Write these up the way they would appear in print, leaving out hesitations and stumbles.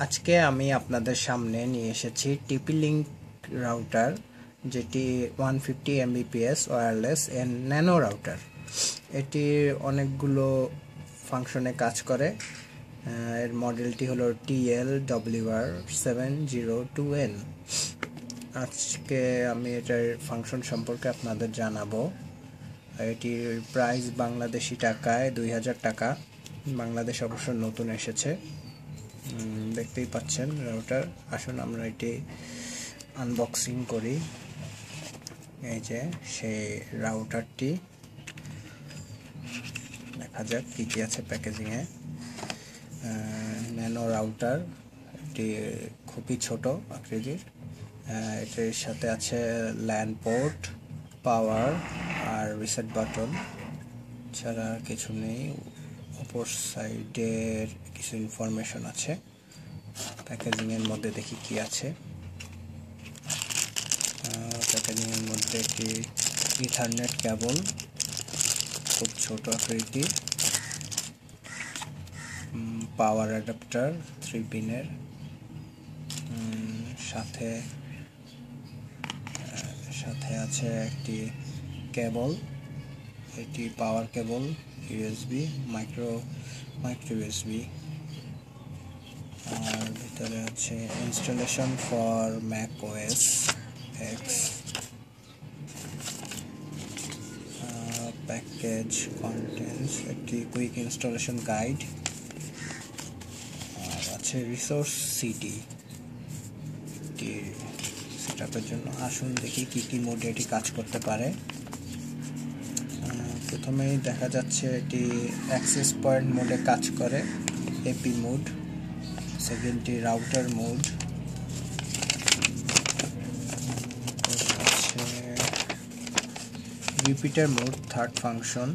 আজকে আমি আপনাদের সামনে নিয়ে এসেছি TP-Link রাউটার, যেটি 150 Mbps wireless and nano router. এটির অনেকগুলো ফাংশনে কাজ করে। এর মডেলটি হলো TLWR702N। আজকে আমি এটার ফাংশন সম্পর্কে আপনাদের জানাবো। এটির প্রাইস বাংলাদেশি টাকায় 2000 টাকা। বাংলাদেশ অবশ্য নতুন এসেছে, দেখতেই পাচ্ছেন রাউটার। আসুন আমরা এটি আনবক্সিং করি। এই যে সেই রাউটারটি, দেখা যাক কি কি আছে প্যাকেজিংয়ে। ন্যানো রাউটার, এটি খুবই ছোট আকৃতির। এটির সাথে আছে ল্যান পোর্ট, পাওয়ার আর রিসেট বাটন, ছাড়া কিছু নেই। অপর সাইডের কিছু ইনফরমেশন আছে। প্যাকেজিং এর মধ্যে দেখি কি আছে। প্যাকেজিং এর মধ্যে একটি ইথারনেট কেবল, খুব ছোট আকৃতি, পাওয়ার অ্যাডাপ্টার 3 পিনের, সাথে আছে একটি কেবল। এটি পাওয়ার কেবল, ইউএসবি, মাইক্রো ইউএসবি। আর ভিতরে আছে installation for Mac OS x. Package contents একটি কুইক ইনস্টলেশন গাইড, আর আছে রিসোর্স সিডি সেটআপের জন্য। আসুন দেখি কি কি মোডে এটি কাজ করতে পারে। প্রথমেই দেখা যাচ্ছে এটি অ্যাক্সেস পয়েন্ট মোডে কাজ করে, এপি মোড। সেকেন্ডটি রাউটার মোড, আছে রিপিটার মোড, থার্ড ফাংশন।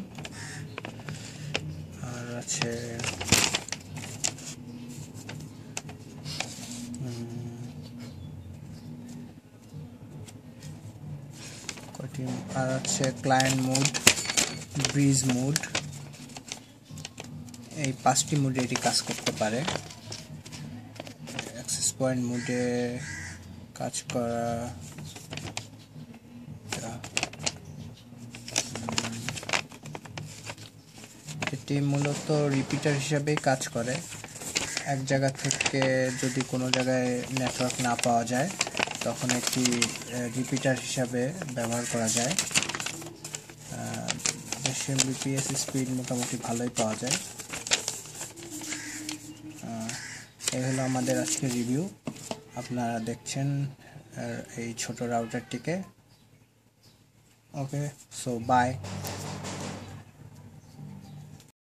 আর আছে ক্লায়েন্ট মোড, ব্রিজ মোড। এই 5টি মোডে এটি কাজ করতে পারে। অ্যাক্সেস পয়েন্ট মোডে কাজ করা এটি মূলত রিপিটার হিসাবেই কাজ করে। এক জায়গা থেকে যদি কোনো জায়গায় নেটওয়ার্ক না পাওয়া যায়, তখন একটি রিপিটার হিসাবে ব্যবহার করা যায়। 10 Mbps স্পিড মোটামুটি ভালোই পাওয়া যায়। এই হলো আমাদের আজকের রিভিউ। আপনারা দেখছেন এই ছোট রাউটারটিকে। ওকে, সো বাই।